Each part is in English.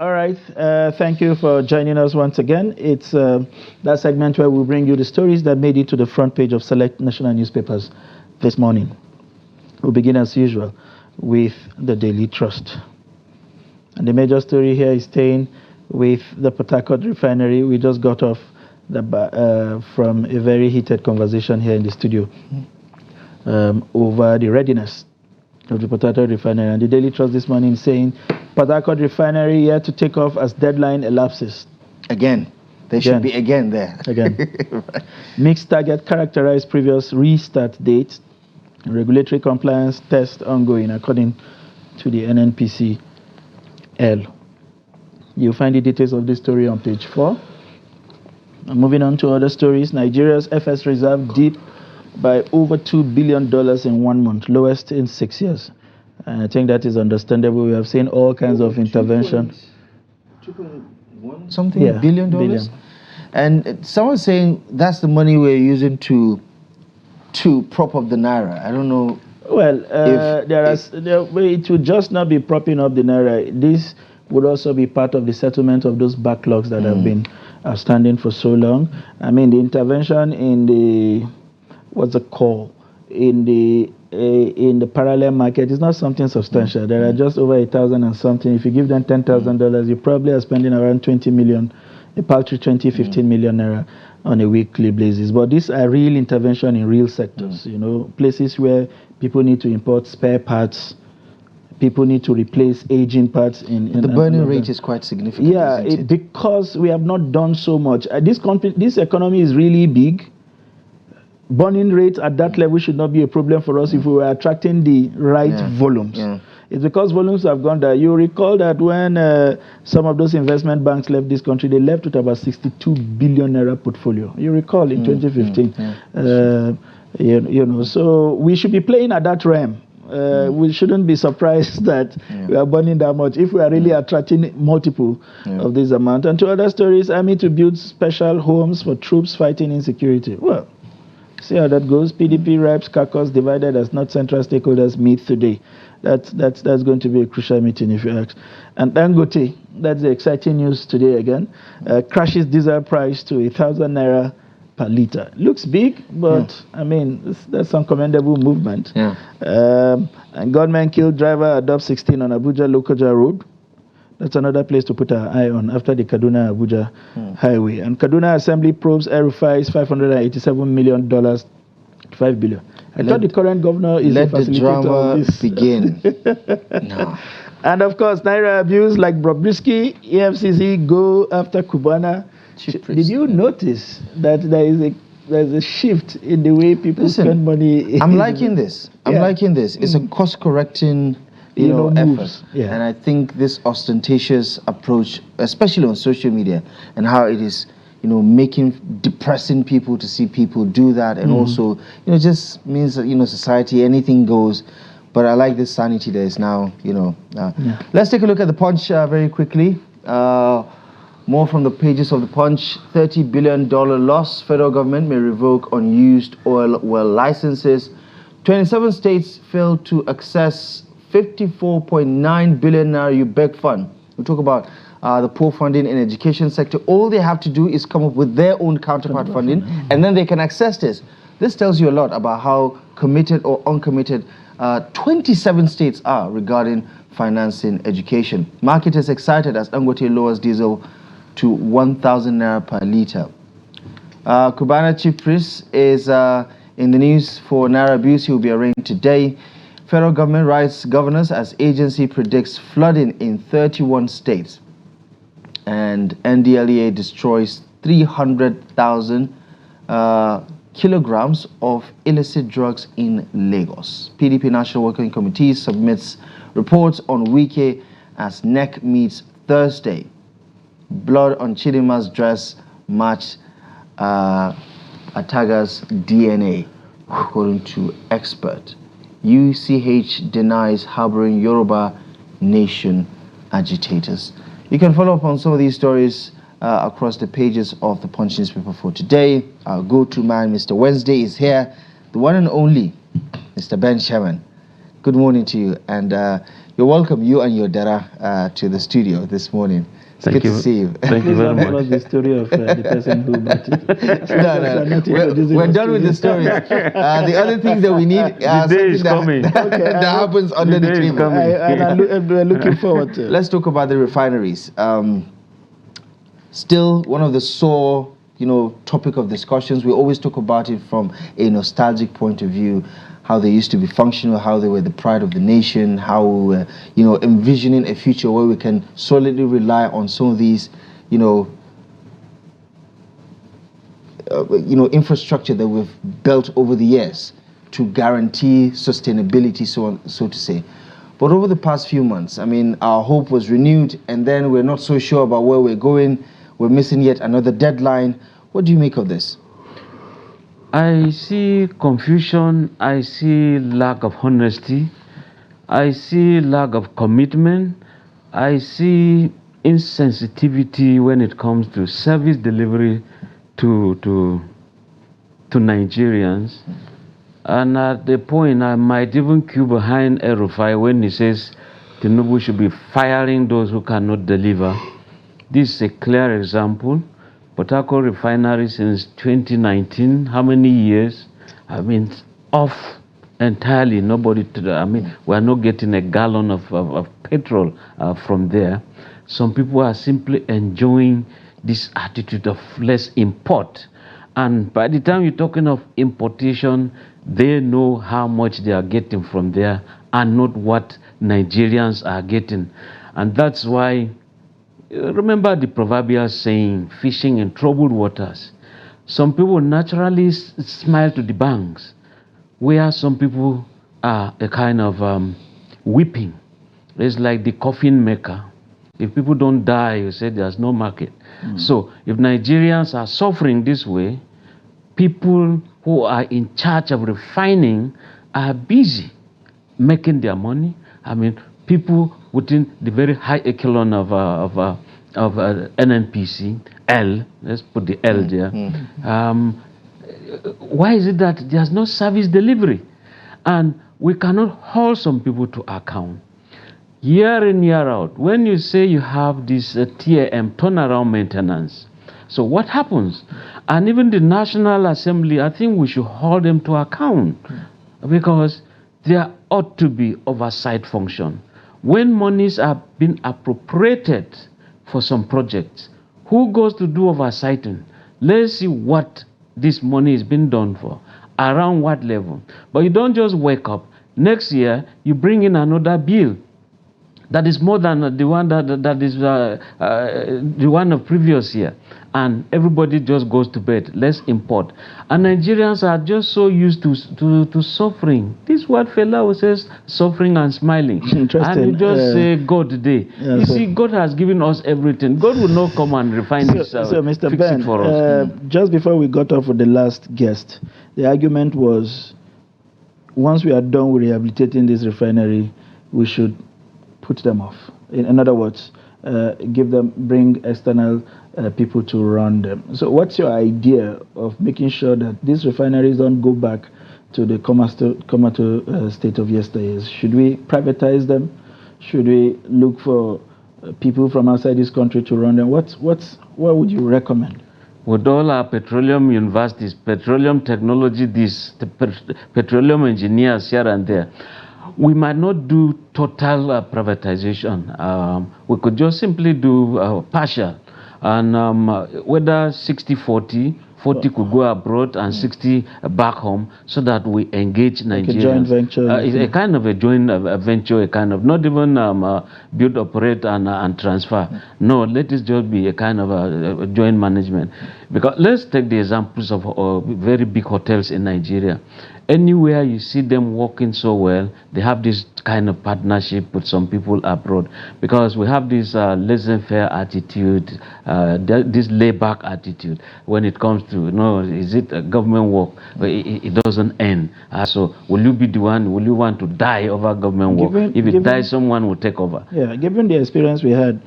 All right. Thank you for joining us once again. It's that segment where we bring you the stories that made it to the front page of select national newspapers this morning. We'll begin as usual with the Daily Trust. And the major story here is staying with the Portharcourt refinery. We just got off from a very heated conversation here in the studio over the readiness of the Portharcourt refinery. And the Daily Trust this morning is saying Portharcourt refinery yet to take off as deadline elapses. Again. There should be again there. Again. Right. Mixed target characterized previous restart date. Regulatory compliance test ongoing according to the NNPCL. You'll find the details of this story on page 4. And moving on to other stories, Nigeria's FS reserve dipped by over $2 billion in 1 month, lowest in 6 years. And I think that is understandable. We have seen all kinds of intervention. 2.1 something billion. And someone's saying that's the money we're using to prop up the naira. I don't know. Well, it would just not be propping up the naira. This would also be part of the settlement of those backlogs that have been outstanding for so long. I mean, the intervention in the in the parallel market is not something substantial. There are just over 1,000 and something. If you give them $10,000, you probably are spending around 20 million, a paltry 15 million naira on a weekly basis. But these are real intervention in real sectors, you know, places where people need to import spare parts, people need to replace aging parts. The burning rate is quite significant. Yeah, because we have not done so much. This economy is really big. Burning rates at that level should not be a problem for us if we were attracting the right volumes. It's because volumes have gone down. You recall that when some of those investment banks left this country, they left with about 62 billion naira portfolio. You recall in 2015. You know, so we should be playing at that realm. We shouldn't be surprised that we are burning that much if we are really attracting multiple of this amount. And to other stories, army to build special homes for troops fighting insecurity. Well, see how that goes. PDP reps caucus divided as North Central stakeholders meet today. That's going to be a crucial meeting if you ask. And Dangote, that's the exciting news today again, crashes diesel price to 1,000 naira per liter. Looks big, but I mean, that's some commendable movement. And gunman killed driver at DOP 16 on Abuja Lokoja Road. That's another place to put our eye on after the Kaduna-Abuja highway. And Kaduna Assembly probes El-Rufai's $587 million, $5 billion. I thought the current governor is a facilitator of this. Begin. No. And of course, Naira abuse like Bobrisky, EFCC go after Cubana. Did you notice that there's a shift in the way people spend money? I'm liking this. It's a cost-correcting effort. And I think this ostentatious approach, especially on social media, and how it is, depressing people to see people do that, and also, just means that, society, anything goes. But I like this sanity that is now, Let's take a look at the Punch very quickly. More from the pages of the Punch. $30 billion loss. Federal government may revoke unused oil well licenses. 27 states failed to access 54.9 billion naira UBEC fund. We talk about the poor funding in education sector. All they have to do is come up with their own counterpart funding, and then they can access this. This tells you a lot about how committed or uncommitted 27 states are regarding financing education. Market is excited as Dangote lowers diesel to 1,000 naira per litre. Cubana chief priest is in the news for naira abuse. He will be arraigned today. Federal government writes governors as agency predicts flooding in 31 states. And NDLEA destroys 300,000 kilograms of illicit drugs in Lagos. PDP National Working Committee submits reports on Wike as NEC meets Thursday. Blood on Chidima's dress matched Ataga's DNA, according to expert. UCH denies harboring Yoruba Nation agitators. You can follow up on some of these stories across the pages of the Punch newspaper for today. Our go-to man, Mr. Wednesday, is here. The one and only Mr. Ben Sherman. Good morning to you. And You're welcome, you and your Dara, to the studio this morning. It's good to see you. Thank you very much. The story of the person who bought it. No. We're done with the stories. The other things that we need the day is coming. That happens under the table. We're looking forward to it. Let's talk about the refineries. Still one of the sore, topic of discussions. We always talk about it from a nostalgic point of view, how they used to be functional, how they were the pride of the nation, how we were, envisioning a future where we can solidly rely on some of these, infrastructure that we've built over the years to guarantee sustainability, so to say. But over the past few months, our hope was renewed, and then we're not so sure about where we're going. We're missing yet another deadline. What do you make of this? I see confusion, I see lack of honesty, I see lack of commitment, I see insensitivity when it comes to service delivery to Nigerians. And at the point, I might even queue behind El-Rufai when he says Tinubu should be firing those who cannot deliver. This is a clear example. Portharcourt refinery since 2019, how many years? Off entirely. Nobody, we are not getting a gallon of petrol from there. Some people are simply enjoying this attitude of less import. And by the time you're talking of importation, they know how much they are getting from there and not what Nigerians are getting. And that's why, remember the proverbial saying, fishing in troubled waters. Some people naturally smile to the banks, where some people are a kind of weeping. It's like the coffin maker. If people don't die, you say there's no market. So if Nigerians are suffering this way, people who are in charge of refining are busy making their money. People within the very high echelon of NNPC, L, let's put the L there. Why is it that there's no service delivery? And we cannot hold some people to account. Year in, year out, when you say you have this TAM, turnaround maintenance, so what happens? And even the National Assembly, I think we should hold them to account, because there ought to be oversight function. When monies are being appropriated for some projects, who goes to do oversighting? Let's see what this money is being done for, around what level. But you don't just wake up. Next year, you bring in another bill that is more than the one that is the one of previous year, and everybody just goes to bed. Let's import, and Nigerians are just so used to suffering. This is what Fela says: suffering and smiling. Interesting. And you just say God today. Yeah, you see, God has given us everything. God will not come and refine himself. So Mr. Fix Ben, it for us. just before we got off with the last guest, the argument was, once we are done with rehabilitating this refinery, we should put them off. In other words, bring external people to run them. So what's your idea of making sure that these refineries don't go back to the comatose state of yesteryears? Should we privatize them? Should we look for people from outside this country to run them? What would you recommend? With all our petroleum universities, petroleum technology, petroleum engineers here and there, we might not do total privatization. We could just simply do partial. And whether 60-40, 40 could go abroad and 60 back home, so that we engage Nigerians. Like a joint venture. A kind of a joint venture, a kind of, not even build, operate, and transfer. No, let it just be a kind of a joint management. Because let's take the examples of very big hotels in Nigeria. Anywhere you see them working so well, they have this kind of partnership with some people abroad, because we have this laissez-faire attitude, this layback attitude when it comes to, is it a government work? It doesn't end. So will you be the one, will you want to die over government work? If it dies, someone will take over. Yeah, given the experience we had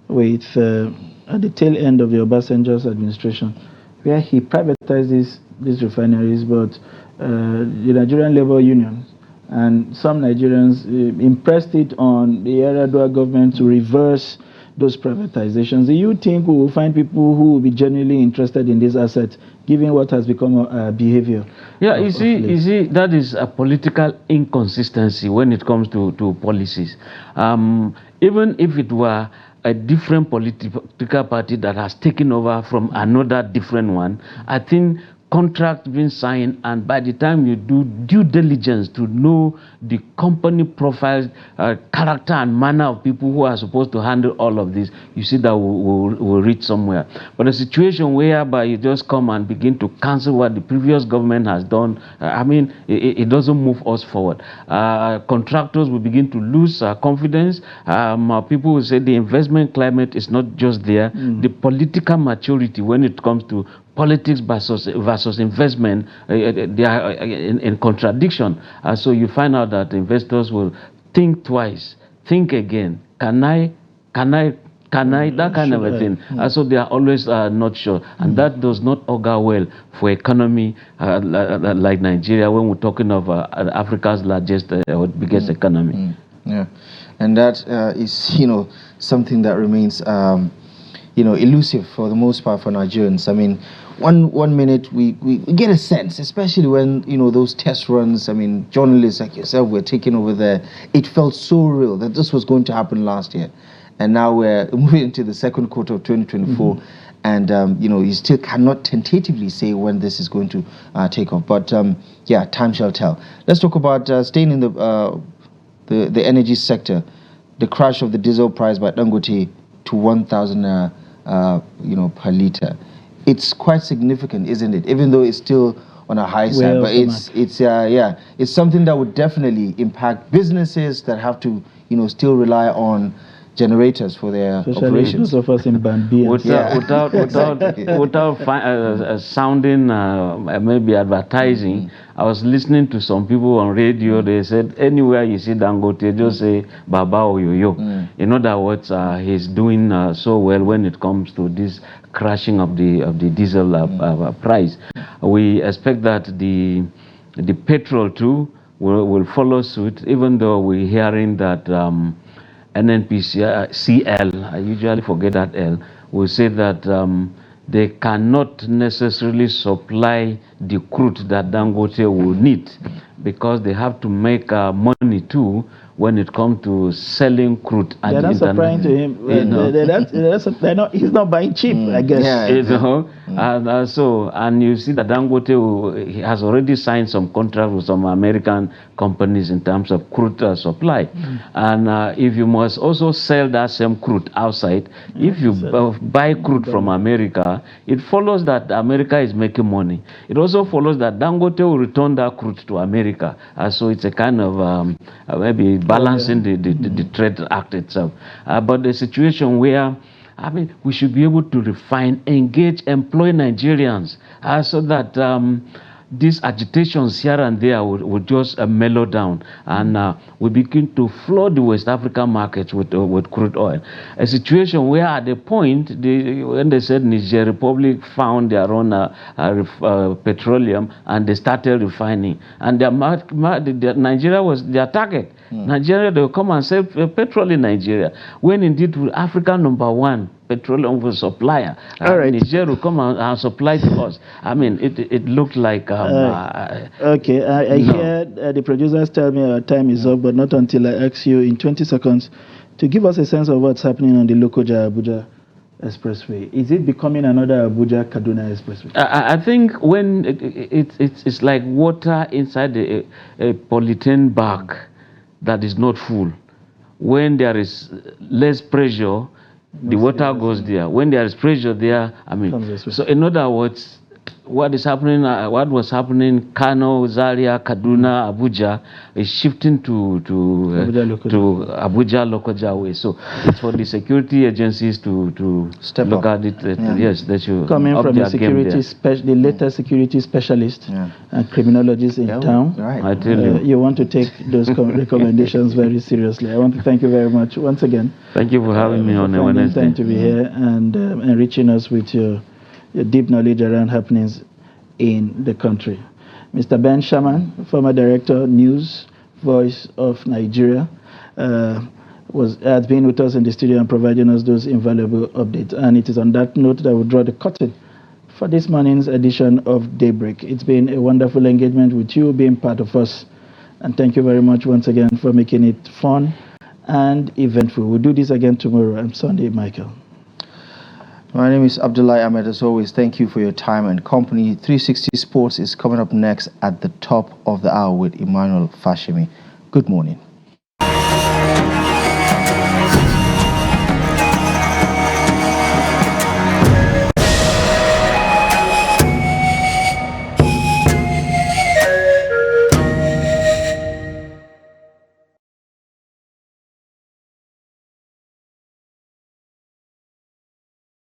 with at the tail end of the Obasanjo's administration, where he privatized these refineries, but the Nigerian Labor Union And some Nigerians impressed it on the Yar'Adua government to reverse those privatizations. Do you think we will find people who will be genuinely interested in this asset, given what has become a behavior? Yeah, you see, that is a political inconsistency when it comes to policies. Even if it were a different political party that has taken over from another different one, I think contract being signed, and by the time you do due diligence to know the company profiles, character and manner of people who are supposed to handle all of this, you see that we'll reach somewhere. But a situation whereby you just come and begin to cancel what the previous government has done, I mean, it doesn't move us forward. Contractors will begin to lose confidence. People will say the investment climate is not just there. The political maturity when it comes to politics versus investment, they are in contradiction. So you find out that investors will think twice, think again. Can I? That kind of a thing. So they are always not sure. And that does not augur well for economy like Nigeria when we're talking of Africa's largest or biggest economy. Yeah, and that is, something that remains, elusive for the most part for Nigerians. I mean, one minute we get a sense, especially when those test runs, I mean, journalists like yourself were taking over there. It felt so real that this was going to happen last year, and now we're moving into the second quarter of 2024, and you still cannot tentatively say when this is going to take off. But yeah, time shall tell. Let's talk about staying in the energy sector. The crash of the diesel price by Dangote to 1,000 per liter. It's quite significant, isn't it? Even though it's still on a high side, but it's something that would definitely impact businesses that have to still rely on generators for their operations. Those of us in Band B. Without sounding maybe advertising, I was listening to some people on radio. They said anywhere you see Dangote, just say Baba or Yo-Yo. In other words, he's doing so well when it comes to this crashing of the diesel price. We expect that the petrol too will follow suit, even though we're hearing that NNPCL, I usually forget that L, will say that they cannot necessarily supply the crude that Dangote will need, because they have to make money too when it comes to selling crude. They're not supplying to him. He's not buying cheap, I guess. And you see that Dangote he has already signed some contracts with some American companies in terms of crude supply. And if you must also sell that same crude outside, if you buy crude from America, it follows that America is making money. It also follows that Dangote will return that crude to America. So it's a kind of maybe balancing the trade act itself. But the situation where, I mean, we should be able to refine, engage, employ Nigerians so that these agitations here and there would just mellow down, and we begin to flood the West African markets with crude oil. A situation where at the point, when they said Niger Republic found their own petroleum and they started refining, and Nigeria was their target. Nigeria, they will come and sell petrol in Nigeria, when indeed Africa #1 petroleum supplier. Niger will come and supply to us. I mean, it looked like... okay, I hear the producers tell me our time is up, but not until I ask you in 20 seconds to give us a sense of what's happening on the Lokoja-Abuja Expressway. Is it becoming another Abuja-Kaduna Expressway? I think when it's like water inside a polythene bag that is not full. When there is less pressure, the water goes there. When there is pressure there, I mean, so in other words, what is happening, what was happening, Kano, Zaria, Kaduna, Abuja, is shifting to Abuja Lokoja way. So it's for the security agencies to look at it. Yes, they should. Coming from the latest security specialist and criminologist in town. Right. I tell you. You want to take those recommendations very seriously. I want to thank you very much once again. Thank you for having me on a Wednesday. Time to be here and enriching us with your deep knowledge around happenings in the country. Mr. Ben Shaman, former director, news Voice of Nigeria, has been with us in the studio and providing us those invaluable updates. And it is on that note that I will draw the curtain for this morning's edition of Daybreak. It's been a wonderful engagement with you being part of us. And thank you very much once again for making it fun and eventful. We'll do this again tomorrow. I'm Sunday Michael. My name is Abdullah Ahmed. As always, thank you for your time and company. 360 Sports is coming up next at the top of the hour with Emmanuel Fashimi. Good morning.